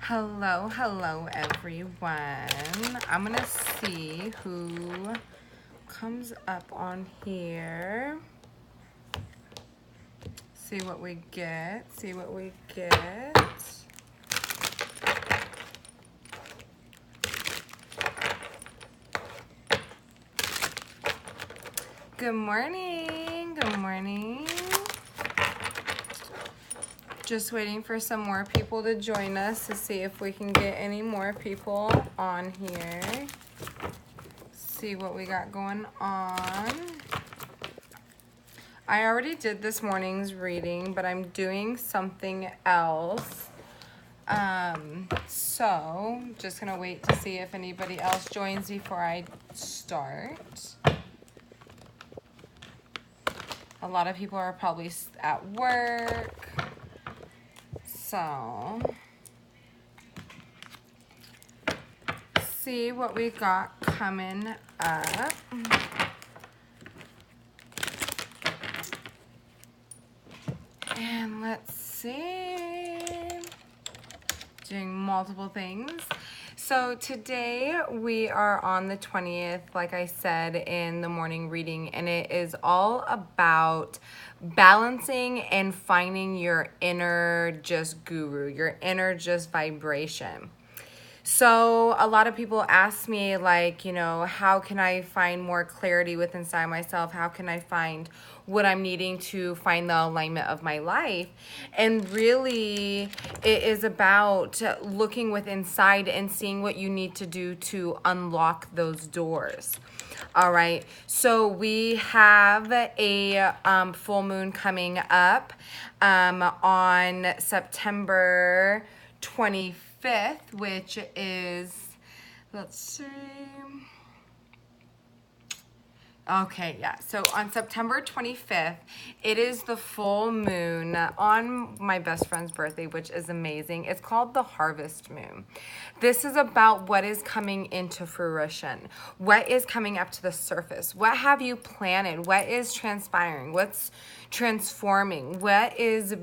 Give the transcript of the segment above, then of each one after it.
Hello, hello everyone. I'm gonna see who comes up on here. See what we get. Good morning. Just waiting for some more people to join us to see if we can get any more people on here. See what we got going on. I already did this morning's reading, but I'm doing something else. So just gonna wait to see if anybody else joins before I start. A lot of people are probably at work. So, see what we got coming up. And let's see. Doing multiple things. So today we are on the 20th, like I said in the morning reading, and it is all about balancing and finding your inner just guru, your inner just vibration. So a lot of people ask me, like, how can I find more clarity within inside myself? How can I find what I'm needing to find the alignment of my life? And really, it is about looking within inside and seeing what you need to do to unlock those doors. All right, so we have a full moon coming up on September 25th, which is, let's see. Okay, yeah, so on September 25th, it is the full moon on my best friend's birthday, which is amazing. It's called the harvest moon. This is about what is coming into fruition, what is coming up to the surface, what have you planted, what is transpiring, what's transforming, what is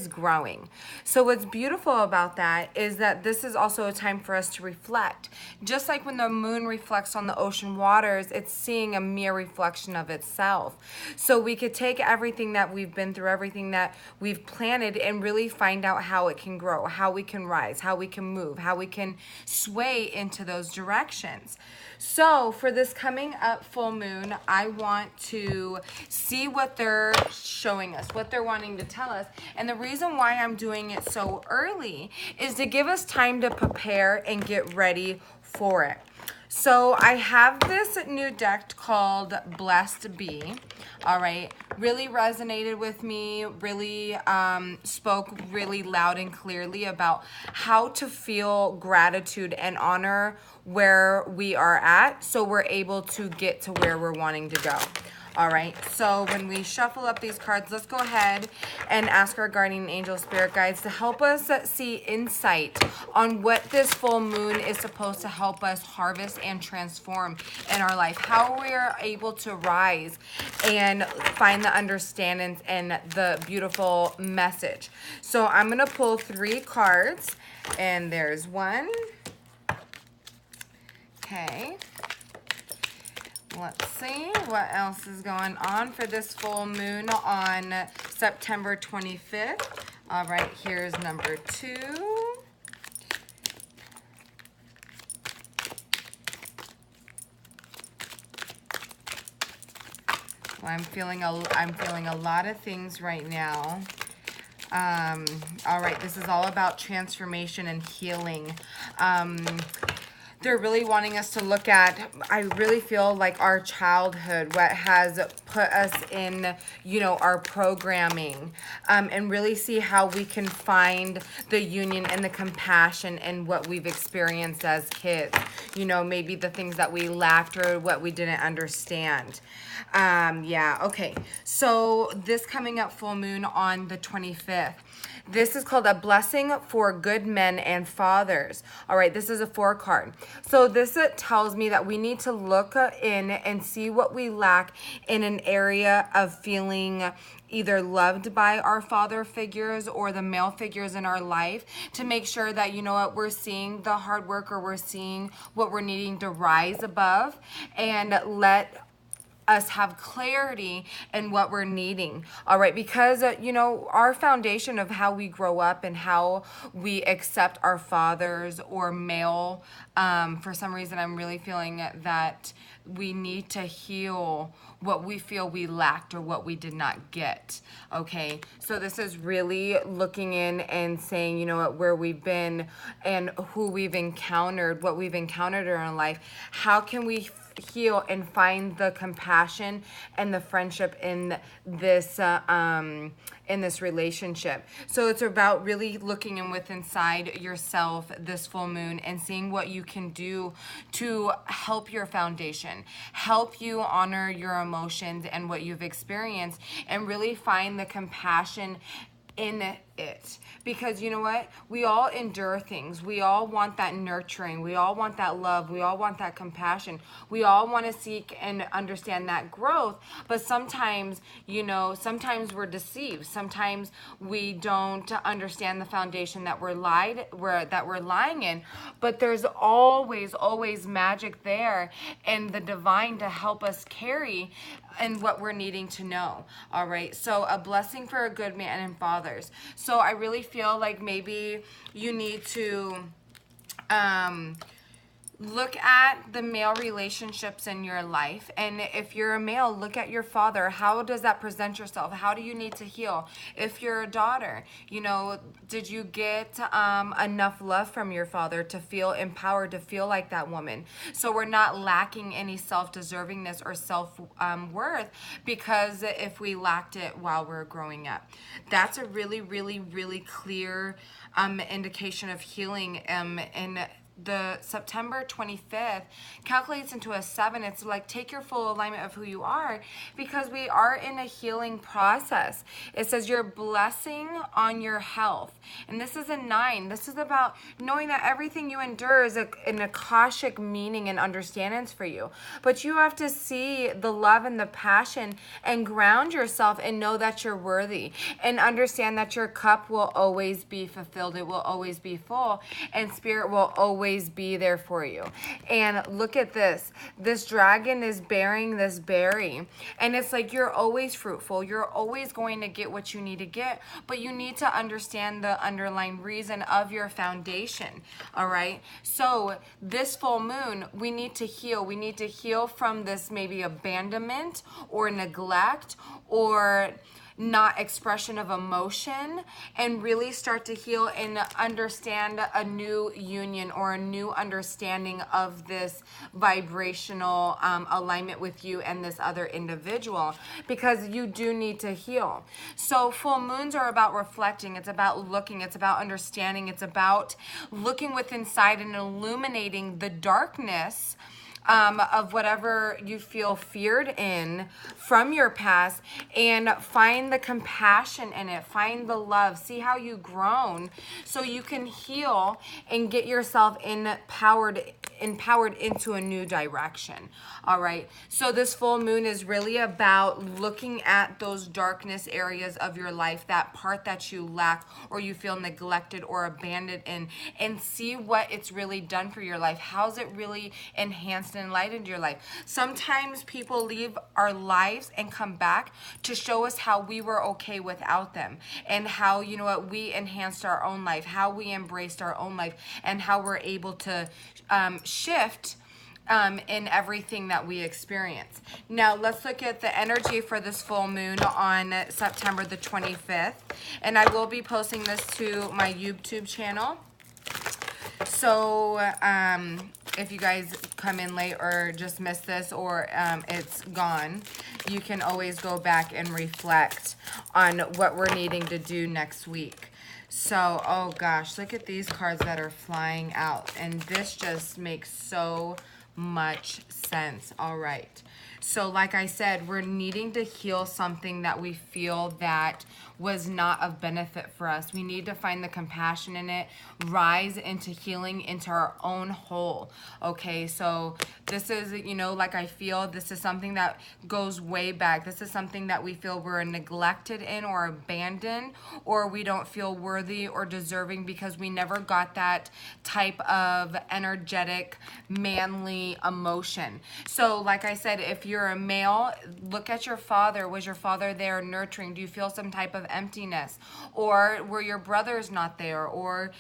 growing. So what's beautiful about that is that this is also a time for us to reflect. Just like when the moon reflects on the ocean waters, it's seeing a mere reflection of itself. So we could take everything that we've been through, everything that we've planted, and really find out how it can grow, how we can rise, how we can move, how we can sway into those directions. So for this coming up full moon, I want to see what they're showing us, what they're wanting to tell us. And the reason why I'm doing it so early is to give us time to prepare and get ready for it. So I have this new deck called Blessed Bee. All right, really resonated with me, really spoke really loud and clearly about how to feel gratitude and honor where we are at, so we're able to get to where we're wanting to go. All right, so when we shuffle up these cards, let's go ahead and ask our guardian angel spirit guides to help us see insight on what this full moon is supposed to help us harvest and transform in our life, how we are able to rise and find the understandings and the beautiful message. So I'm gonna pull 3 cards, and there's one. Okay. Let's see what else is going on for this full moon on September 25th. All right, here's number 2. Well, I'm feeling a lot of things right now. All right, this is all about transformation and healing. They're really wanting us to look at, I really feel like our childhood, what has put us in, our programming, and really see how we can find the union and the compassion in what we've experienced as kids. Maybe the things that we lacked or what we didn't understand. Yeah, okay. So this coming up full moon on the 25th. This is called a blessing for good men and fathers. All right, this is a 4 card. So this tells me that we need to look in and see what we lack in an area of feeling either loved by our father figures or the male figures in our life, to make sure that, you know what, we're seeing the hard work, or we're seeing what we're needing to rise above, and let us have clarity in what we're needing. All right, because you know, our foundation of how we grow up and how we accept our fathers or male, for some reason I'm really feeling that we need to heal what we feel we lacked or what we did not get. Okay, so this is really looking in and saying, you know what, where we've been and who we've encountered, what we've encountered in our life. How can we heal and find the compassion and the friendship in this relationship? So it's about really looking in with inside yourself this full moon and seeing what you can do to help your foundation, help you honor your emotions and what you've experienced, and really find the compassion in it. Because you know what, we all endure things, we all want that nurturing, we all want that love, we all want that compassion, we all want to seek and understand that growth. But sometimes, you know, sometimes we're deceived, sometimes we don't understand the foundation that we're lying in. But there's always magic there and the divine to help us carry and what we're needing to know. All right, so a blessing for a good man and fathers. So I really feel like maybe you need to look at the male relationships in your life. And if you're a male, look at your father. How does that present yourself? How do you need to heal? If you're a daughter, you know, did you get enough love from your father to feel empowered, to feel like that woman? So we're not lacking any self-deservingness or self-worth, because if we lacked it while we're growing up. That's a really clear indication of healing. And the September 25th calculates into a 7. It's like, take your full alignment of who you are, because we are in a healing process. It says your blessing on your health. And this is a 9. This is about knowing that everything you endure is an Akashic meaning and understandings for you. But you have to see the love and the passion and ground yourself and know that you're worthy, and understand that your cup will always be fulfilled. It will always be full, and spirit will always be there for you. And look at this. This dragon is bearing this berry. And it's like, you're always fruitful. You're always going to get what you need to get. But you need to understand the underlying reason of your foundation. All right. So this full moon, we need to heal. We need to heal from this maybe abandonment or neglect or not expression of emotion, and really start to heal and understand a new union or a new understanding of this vibrational alignment with you and this other individual, because you do need to heal. So full moons are about reflecting, it's about looking, it's about understanding, it's about looking within inside and illuminating the darkness of whatever you feel feared in from your past, and find the compassion in it, find the love, see how you've grown, so you can heal and get yourself empowered into a new direction. All right, so this full moon is really about looking at those darkness areas of your life, that part that you lack or you feel neglected or abandoned in, and see what it's really done for your life. How's it really enhanced and enlightened your life? Sometimes people leave our lives and come back to show us how we were okay without them, and how, you know what, we enhanced our own life, how we embraced our own life, and how we're able to shift in everything that we experience. Now let's look at the energy for this full moon on September the 25th, and I will be posting this to my YouTube channel. So if you guys come in late or just missed this, or it's gone, you can always go back and reflect on what we're needing to do next week. So, oh gosh, look at these cards that are flying out. And this just makes so much sense. All right. So like I said, we're needing to heal something that we feel that was not of benefit for us. We need to find the compassion in it, rise into healing into our own whole. Okay, so this is, like I feel this is something that goes way back. This is something that we feel we're neglected in or abandoned, or we don't feel worthy or deserving because we never got that type of energetic, manly emotion. So like I said, if you're a male, look at your father. Was your father there nurturing? Do you feel some type of emptiness? Or were your brothers not there? Or,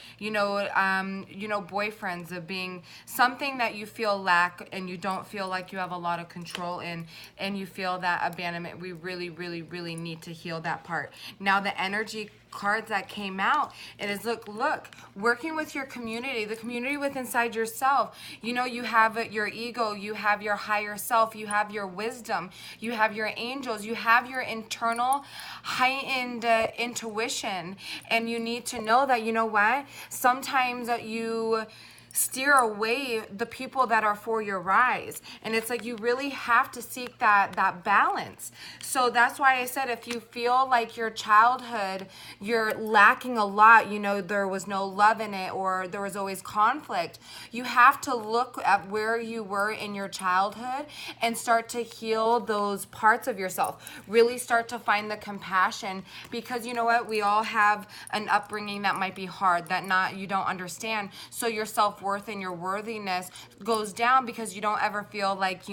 boyfriends of being something that you feel lack and you don't feel like you have a lot of control in, and you feel that abandonment. We really, really, really need to heal that part. Now the energy cards that came out, it is look, working with your community, the community with inside yourself. You have your ego, you have your higher self, you have your wisdom, you have your angels, you have your internal heightened intuition. And you need to know that, sometimes you steer away the people that are for your rise. And it's like you really have to seek that balance. So that's why I said, if you feel like your childhood, you're lacking a lot, there was no love in it, or there was always conflict, you have to look at where you were in your childhood and start to heal those parts of yourself. Really start to find the compassion, because you know what? We all have an upbringing that might be hard, that you don't understand. So your self-worth and your worthiness goes down because you don't ever feel like,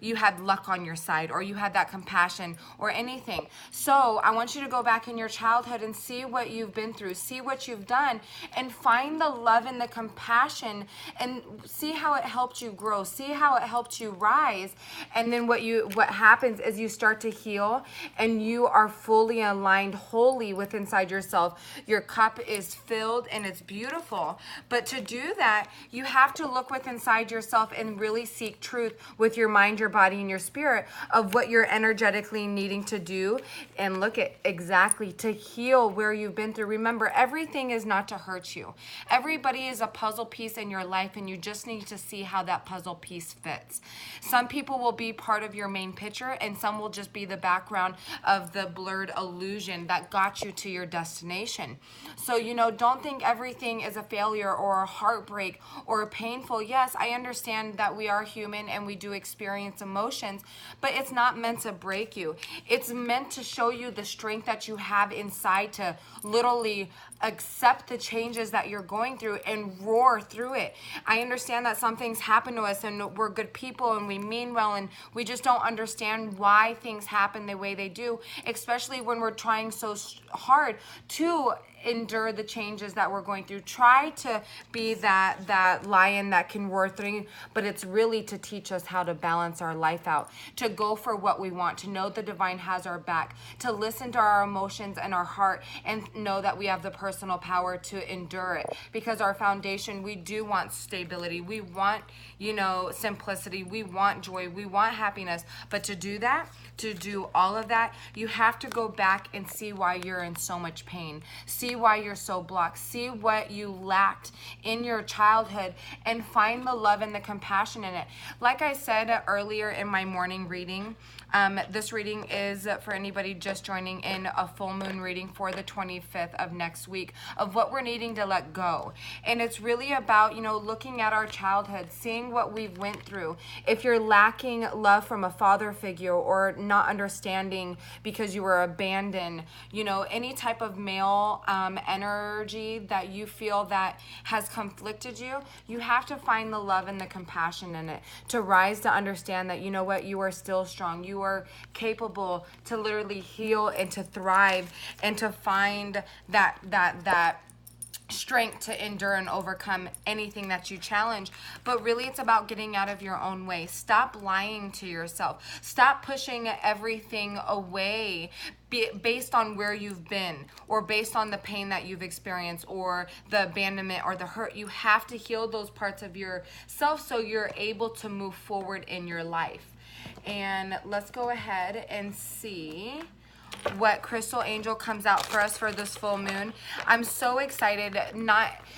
you had luck on your side, or you had that compassion or anything. So I want you to go back in your childhood and see what you've been through, see what you've done, and find the love and the compassion, and see how it helped you grow, see how it helped you rise. And then what happens is you start to heal, and you are fully aligned, wholly with inside yourself. Your cup is filled and it's beautiful. But to do that, you have to look with inside yourself and really seek truth with your mind, your body, and your spirit of what you're energetically needing to do, and look at exactly to heal where you've been through. Remember, everything is not to hurt you. Everybody is a puzzle piece in your life, and you just need to see how that puzzle piece fits. Some people will be part of your main picture, and some will just be the background of the blurred illusion that got you to your destination. So, don't think everything is a failure or a heartbreak or a painful. Yes, I understand that we are human and we do experience emotions, but it's not meant to break you. It's meant to show you the strength that you have inside to literally accept the changes that you're going through and roar through it. I understand that some things happen to us and we're good people and we mean well, and we just don't understand why things happen the way they do, especially when we're trying so hard to endure the changes that we're going through. Try to be that lion that can roar through, but it's really to teach us how to balance our life out, to go for what we want, to know the divine has our back, to listen to our emotions and our heart, and know that we have the personal power to endure it. Because our foundation, we do want stability, we want simplicity, we want joy, we want happiness. But to do that, to do all of that, you have to go back and see why you're in so much pain, see why you're so blocked, see what you lacked in your childhood, and find the love and the compassion in it. Like I said earlier in my morning reading, this reading is for anybody just joining in, a full moon reading for the 25th of next week, of what we're needing to let go. And it's really about, looking at our childhood, seeing what we've went through. If you're lacking love from a father figure, or not understanding because you were abandoned, any type of male energy that you feel that has conflicted you, you have to find the love and the compassion in it, to rise, to understand that, you are still strong. You are capable to literally heal and to thrive, and to find that strength to endure and overcome anything that you challenge. But really, it's about getting out of your own way. Stop lying to yourself. Stop pushing everything away based on where you've been, or based on the pain that you've experienced, or the abandonment or the hurt. You have to heal those parts of yourself so you're able to move forward in your life. And let's go ahead and see what crystal angel comes out for us for this full moon. I'm so excited.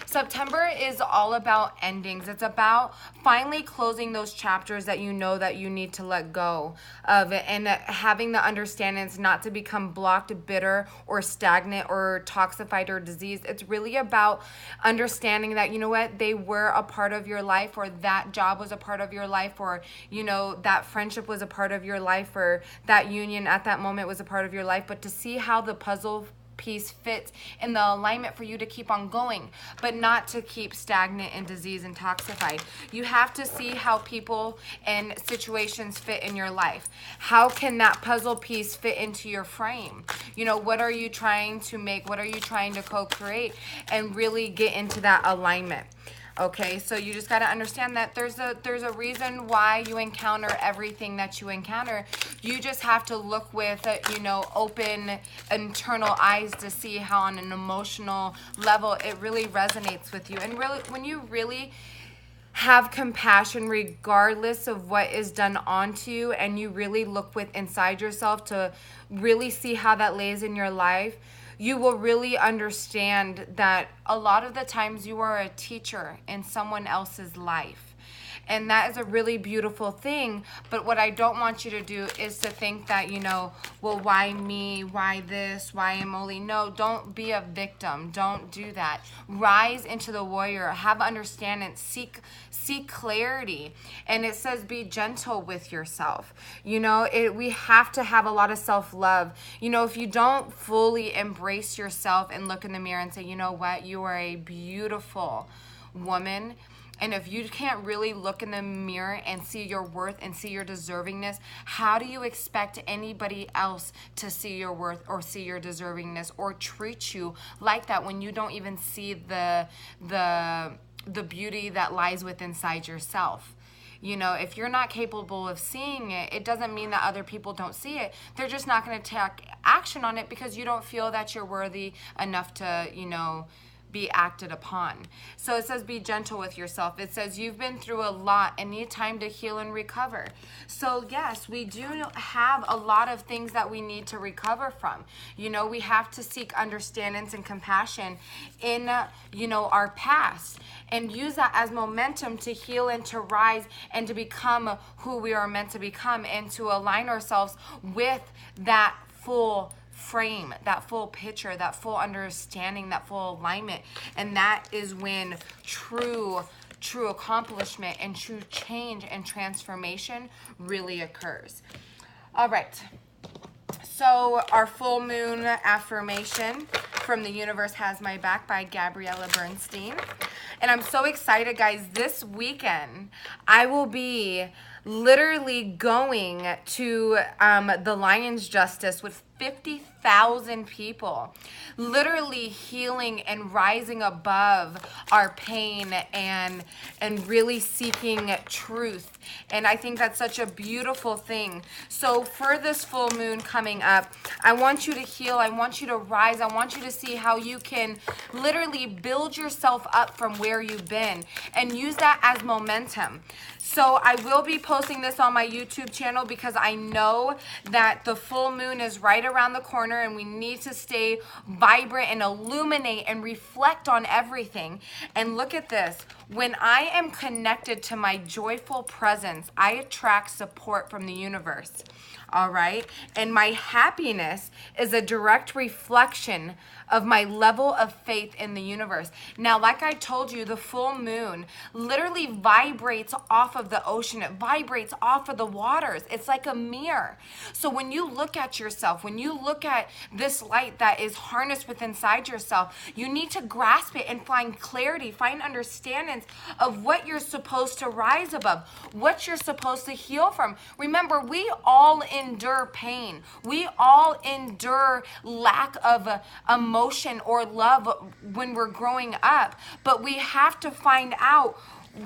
September is all about endings. It's about finally closing those chapters that you know that you need to let go of, and having the understanding not to become blocked, bitter, or stagnant, or toxified, or diseased. It's really about understanding that, you know what, they were a part of your life, or that job was a part of your life, or, you know, that friendship was a part of your life, or that union at that moment was a part of your life. But to see how the puzzle piece fits in the alignment for you to keep on going, but not to keep stagnant and diseased and toxified. You have to see how people and situations fit in your life. How can that puzzle piece fit into your frame? You know, what are you trying to make? What are you trying to co-create? And really get into that alignment. Okay, so you just got to understand that there's a reason why you encounter everything that you encounter. You just have to look with, you know, open internal eyes to see how on an emotional level it really resonates with you. And really, when you really have compassion regardless of what is done onto you, and you really look with inside yourself to really see how that lays in your life, you will really understand that a lot of the times you are a teacher in someone else's life. And that is a really beautiful thing. But what I don't want you to do is to think that, you know, well, why me? Why this? Why Emily? No, don't be a victim. Don't do that. Rise into the warrior. Have understanding. Seek clarity. And it says be gentle with yourself. You know, we have to have a lot of self-love. You know, if you don't fully embrace yourself and look in the mirror and say, you know what, you are a beautiful woman. And if you can't really look in the mirror and see your worth and see your deservingness, how do you expect anybody else to see your worth or see your deservingness or treat you like that when you don't even see the beauty that lies within inside yourself? You know, if you're not capable of seeing it, it doesn't mean that other people don't see it. They're just not going to take action on it because you don't feel that you're worthy enough to, you know, be acted upon. So it says be gentle with yourself. It says you've been through a lot and need time to heal and recover. So yes, we do have a lot of things that we need to recover from. You know, we have to seek understandings and compassion in, you know, our past, and use that as momentum to heal and to rise and to become who we are meant to become, and to align ourselves with that full frame, that full picture, that full understanding, that full alignment. And that is when true accomplishment and true change and transformation really occurs. All right. So our full moon affirmation from The Universe Has My Back by Gabriella Bernstein. And I'm so excited, guys. This weekend, I will be literally going to the Lion's Justice with 50,000 people, literally healing and rising above our pain and really seeking truth. And I think that's such a beautiful thing. So for this full moon coming up, I want you to heal. I want you to rise. I want you to see how you can literally build yourself up from where you've been and use that as momentum. So I will be posting this on my YouTube channel because I know that the full moon is right around the corner and we need to stay vibrant and illuminate and reflect on everything. And look at this. When I am connected to my joyful presence, I attract support from the universe. All right. And my happiness is a direct reflection of my level of faith in the universe. Now, like I told you, the full moon literally vibrates off of the ocean. It vibrates off of the waters. It's like a mirror. So when you look at yourself, when you look at this light that is harnessed within inside yourself, you need to grasp it and find clarity, find understandings of what you're supposed to rise above, what you're supposed to heal from. Remember, we all endure pain. We all endure lack of emotion or love when we're growing up, but we have to find out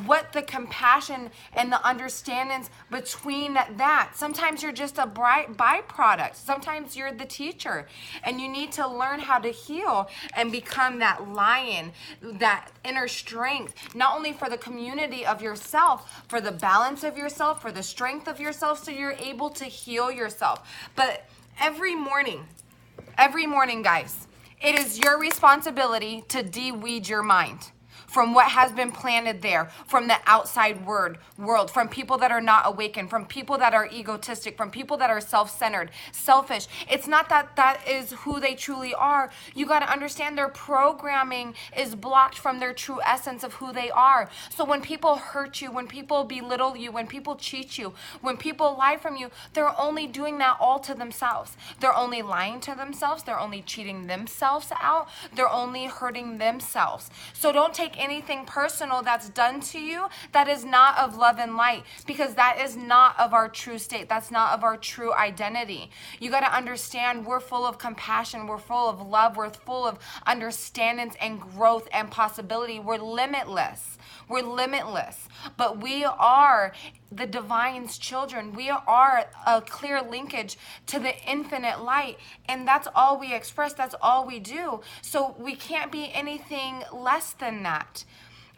what the compassion and the understandings between that. Sometimes you're just a byproduct. Sometimes you're the teacher, and you need to learn how to heal and become that lion, that inner strength, not only for the community of yourself, for the balance of yourself, for the strength of yourself, so you're able to heal yourself. But every morning, guys, it is your responsibility to de-weed your mind from what has been planted there, from the outside world, from people that are not awakened, from people that are egotistic, from people that are self-centered, selfish. It's not that that is who they truly are. You got to understand their programming is blocked from their true essence of who they are. So when people hurt you, when people belittle you, when people cheat you, when people lie from you, they're only doing that all to themselves. They're only lying to themselves. They're only cheating themselves out. They're only hurting themselves. So don't take anything personal that's done to you that is not of love and light, because that is not of our true state. That's not of our true identity. You got to understand we're full of compassion. We're full of love. We're full of understandings and growth and possibility. We're limitless. We're limitless. But we are the divine's children. We are a clear linkage to the infinite light. And that's all we express. That's all we do. So we can't be anything less than that.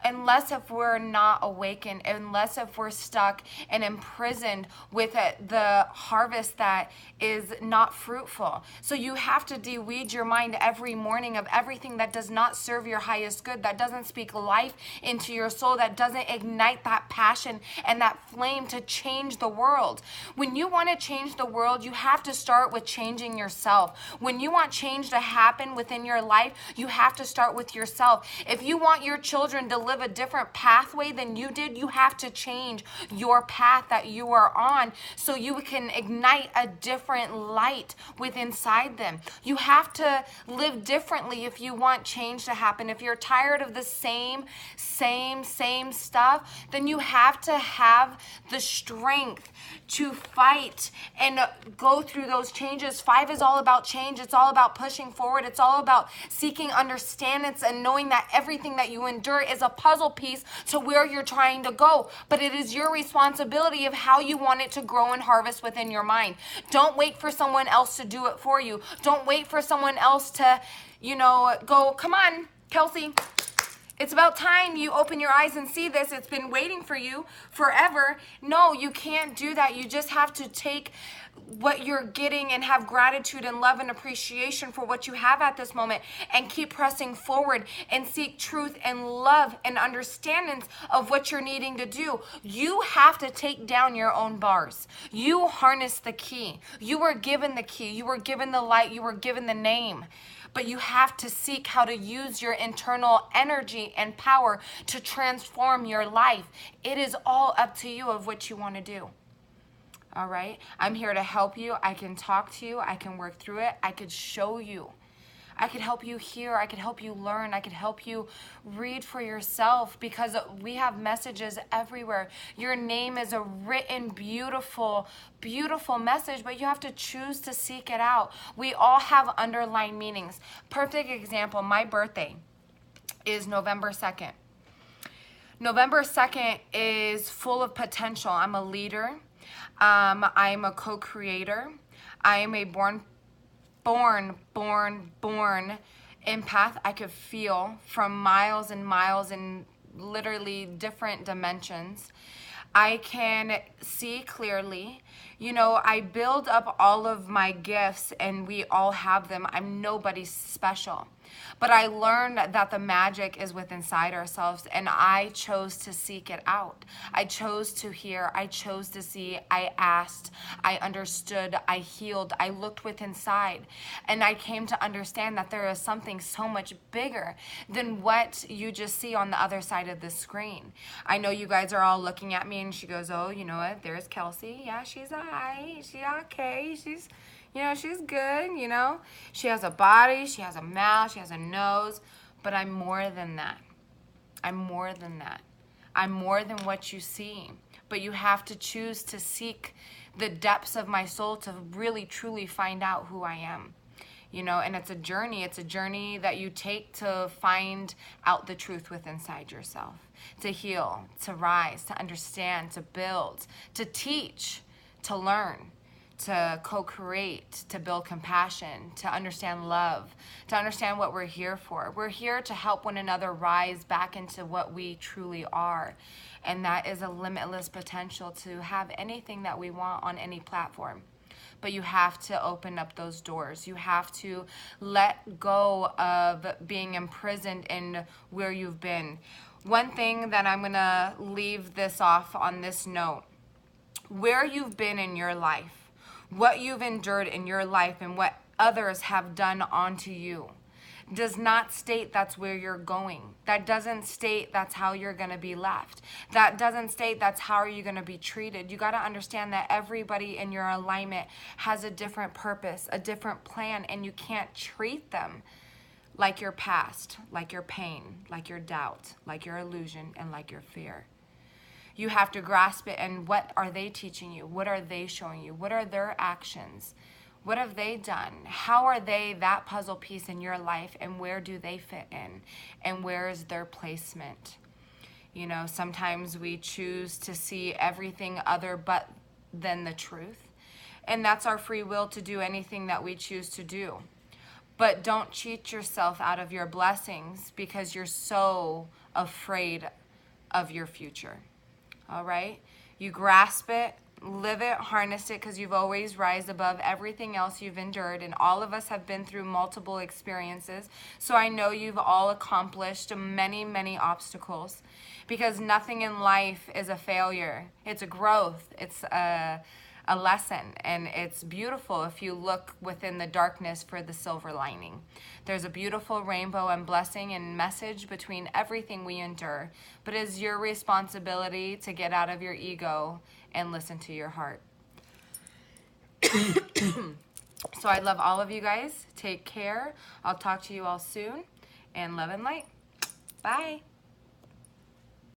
Unless if we're not awakened, unless if we're stuck and imprisoned with the harvest that is not fruitful. So you have to de-weed your mind every morning of everything that does not serve your highest good, that doesn't speak life into your soul, that doesn't ignite that passion and that flame to change the world. When you want to change the world, you have to start with changing yourself. When you want change to happen within your life, you have to start with yourself. If you want your children to live a different pathway than you did, you have to change your path that you are on so you can ignite a different light within inside them. You have to live differently if you want change to happen. If you're tired of the same stuff, then you have to have the strength to fight and go through those changes. 5 is all about change. It's all about pushing forward. It's all about seeking understandings and knowing that everything that you endure is a puzzle piece to where you're trying to go. But it is your responsibility of how you want it to grow and harvest within your mind. Don't wait for someone else to do it for you. Don't wait for someone else to, go, come on, Kelsey. It's about time you open your eyes and see this. It's been waiting for you forever. No, you can't do that. You just have to take what you're getting and have gratitude and love and appreciation for what you have at this moment and keep pressing forward and seek truth and love and understandings of what you're needing to do. You have to take down your own bars. You harness the key. You were given the key. You were given the light. You were given the name. But you have to seek how to use your internal energy and power to transform your life. It is all up to you of what you want to do. All right? I'm here to help you. I can talk to you. I can work through it. I could show you. I could help you hear. I could help you learn. I could help you read for yourself, because we have messages everywhere. Your name is a written, beautiful, beautiful message, but you have to choose to seek it out. We all have underlying meanings. Perfect example, my birthday is November 2nd. November 2nd is full of potential. I'm a leader. I'm a co-creator. I am a born empath. I could feel from miles and miles in literally different dimensions. I can see clearly. I build up all of my gifts and we all have them. I'm nobody special. But I learned that the magic is within inside ourselves, and I chose to seek it out. I chose to hear. I chose to see. I asked. I understood. I healed. I looked within inside, and I came to understand that there is something so much bigger than what you just see on the other side of the screen. I know you guys are all looking at me, and she goes, "Oh, you know what? There's Kelsey. Yeah, she's all right. She's okay. She's good, She has a body, she has a mouth, she has a nose, but I'm more than that. I'm more than that. I'm more than what you see. But you have to choose to seek the depths of my soul to really, truly find out who I am. And it's a journey. It's a journey that you take to find out the truth within inside yourself, to heal, to rise, to understand, to build, to teach, to learn, to co-create, to build compassion, to understand love, to understand what we're here for. We're here to help one another rise back into what we truly are. And that is a limitless potential to have anything that we want on any platform. But you have to open up those doors. You have to let go of being imprisoned in where you've been. One thing that I'm going to leave this off on this note, where you've been in your life, what you've endured in your life, and what others have done onto you does not state that's where you're going. That doesn't state that's how you're going to be left. That doesn't state that's how you're going to be treated. You got to understand that everybody in your alignment has a different purpose, a different plan, and you can't treat them like your past, like your pain, like your doubt, like your illusion, and like your fear. You have to grasp it, and what are they teaching you? What are they showing you? What are their actions? What have they done? How are they that puzzle piece in your life, and where do they fit in? And where is their placement? You know, sometimes we choose to see everything other but than the truth. And that's our free will to do anything that we choose to do. But don't cheat yourself out of your blessings because you're so afraid of your future. All right? You grasp it, live it, harness it, because you've always rise above everything else you've endured, and all of us have been through multiple experiences. So I know you've all accomplished many, many obstacles, because nothing in life is a failure. It's a growth. It's a lesson, and it's beautiful if you look within the darkness for the silver lining. There's a beautiful rainbow and blessing and message between everything we endure, but it's your responsibility to get out of your ego and listen to your heart. So I love all of you guys. Take care. I'll talk to you all soon, and love and light. Bye.